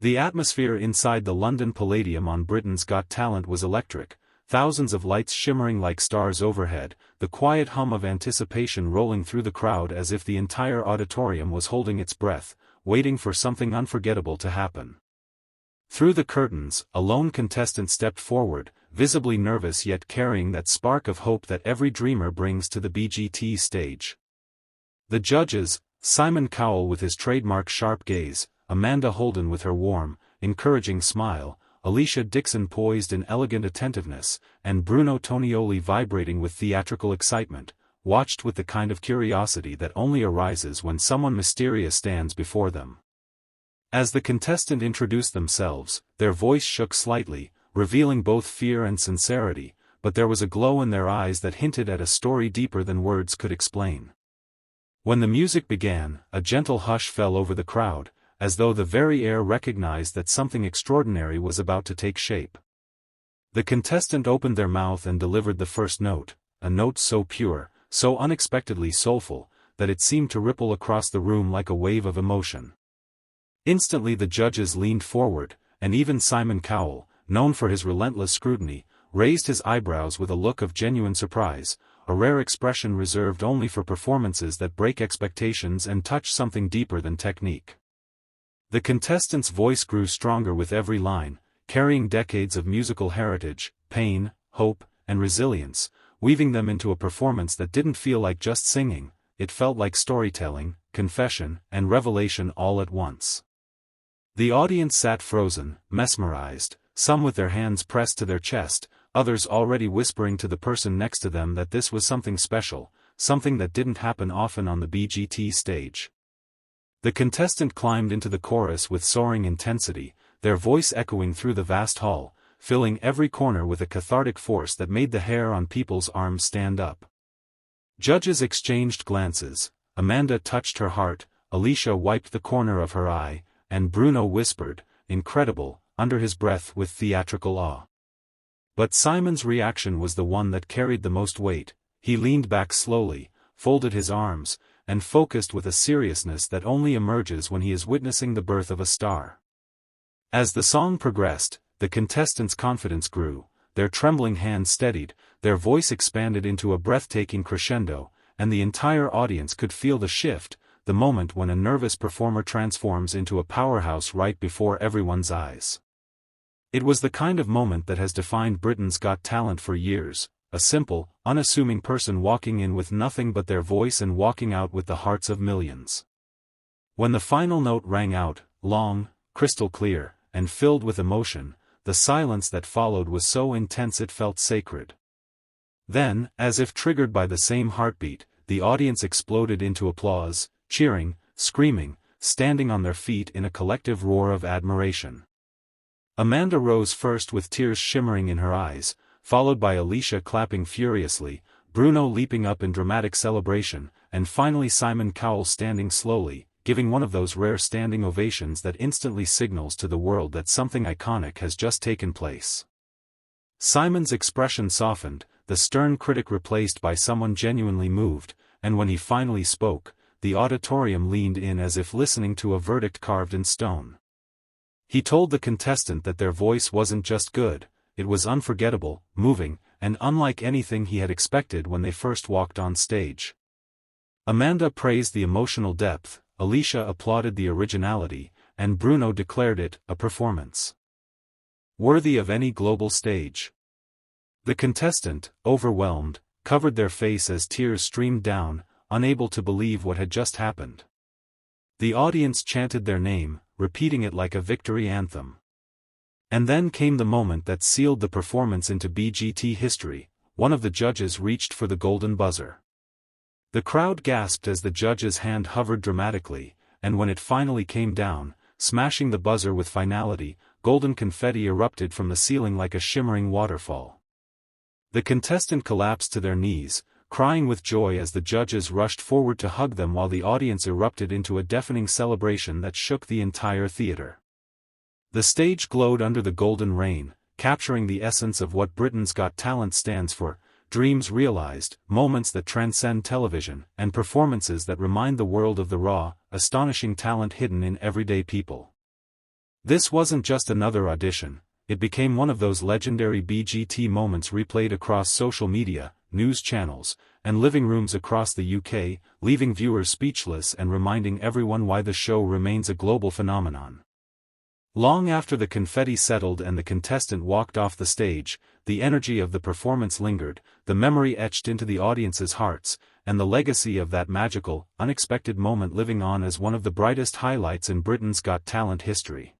The atmosphere inside the London Palladium on Britain's Got Talent was electric, thousands of lights shimmering like stars overhead, the quiet hum of anticipation rolling through the crowd as if the entire auditorium was holding its breath, waiting for something unforgettable to happen. Through the curtains, a lone contestant stepped forward, visibly nervous yet carrying that spark of hope that every dreamer brings to the BGT stage. The judges, Simon Cowell with his trademark sharp gaze, Amanda Holden with her warm, encouraging smile, Alicia Dixon poised in elegant attentiveness, and Bruno Tonioli vibrating with theatrical excitement, watched with the kind of curiosity that only arises when someone mysterious stands before them. As the contestant introduced themselves, their voice shook slightly, revealing both fear and sincerity, but there was a glow in their eyes that hinted at a story deeper than words could explain. When the music began, a gentle hush fell over the crowd, as though the very air recognized that something extraordinary was about to take shape. The contestant opened their mouth and delivered the first note, a note so pure, so unexpectedly soulful, that it seemed to ripple across the room like a wave of emotion. Instantly the judges leaned forward, and even Simon Cowell, known for his relentless scrutiny, raised his eyebrows with a look of genuine surprise, a rare expression reserved only for performances that break expectations and touch something deeper than technique. The contestant's voice grew stronger with every line, carrying decades of musical heritage, pain, hope, and resilience, weaving them into a performance that didn't feel like just singing, it felt like storytelling, confession, and revelation all at once. The audience sat frozen, mesmerized, some with their hands pressed to their chest, others already whispering to the person next to them that this was something special, something that didn't happen often on the BGT stage. The contestant climbed into the chorus with soaring intensity, their voice echoing through the vast hall, filling every corner with a cathartic force that made the hair on people's arms stand up. Judges exchanged glances, Amanda touched her heart, Alicia wiped the corner of her eye, and Bruno whispered, "Incredible," under his breath with theatrical awe. But Simon's reaction was the one that carried the most weight. He leaned back slowly, folded his arms, and focused with a seriousness that only emerges when he is witnessing the birth of a star. As the song progressed, the contestants' confidence grew, their trembling hands steadied, their voice expanded into a breathtaking crescendo, and the entire audience could feel the shift, the moment when a nervous performer transforms into a powerhouse right before everyone's eyes. It was the kind of moment that has defined Britain's Got Talent for years, a simple, unassuming person walking in with nothing but their voice and walking out with the hearts of millions. When the final note rang out, long, crystal clear, and filled with emotion, the silence that followed was so intense it felt sacred. Then, as if triggered by the same heartbeat, the audience exploded into applause, cheering, screaming, standing on their feet in a collective roar of admiration. Amanda rose first with tears shimmering in her eyes, followed by Alicia clapping furiously, Bruno leaping up in dramatic celebration, and finally Simon Cowell standing slowly, giving one of those rare standing ovations that instantly signals to the world that something iconic has just taken place. Simon's expression softened, the stern critic replaced by someone genuinely moved, and when he finally spoke, the auditorium leaned in as if listening to a verdict carved in stone. He told the contestant that their voice wasn't just good, it was unforgettable, moving, and unlike anything he had expected when they first walked on stage. Amanda praised the emotional depth, Alicia applauded the originality, and Bruno declared it a performance worthy of any global stage. The contestant, overwhelmed, covered their face as tears streamed down, unable to believe what had just happened. The audience chanted their name, repeating it like a victory anthem. And then came the moment that sealed the performance into BGT history. One of the judges reached for the golden buzzer. The crowd gasped as the judge's hand hovered dramatically, and when it finally came down, smashing the buzzer with finality, golden confetti erupted from the ceiling like a shimmering waterfall. The contestant collapsed to their knees, crying with joy as the judges rushed forward to hug them while the audience erupted into a deafening celebration that shook the entire theater. The stage glowed under the golden rain, capturing the essence of what Britain's Got Talent stands for: dreams realized, moments that transcend television, and performances that remind the world of the raw, astonishing talent hidden in everyday people. This wasn't just another audition, it became one of those legendary BGT moments replayed across social media, news channels, and living rooms across the UK, leaving viewers speechless and reminding everyone why the show remains a global phenomenon. Long after the confetti settled and the contestant walked off the stage, the energy of the performance lingered, the memory etched into the audience's hearts, and the legacy of that magical, unexpected moment living on as one of the brightest highlights in Britain's Got Talent history.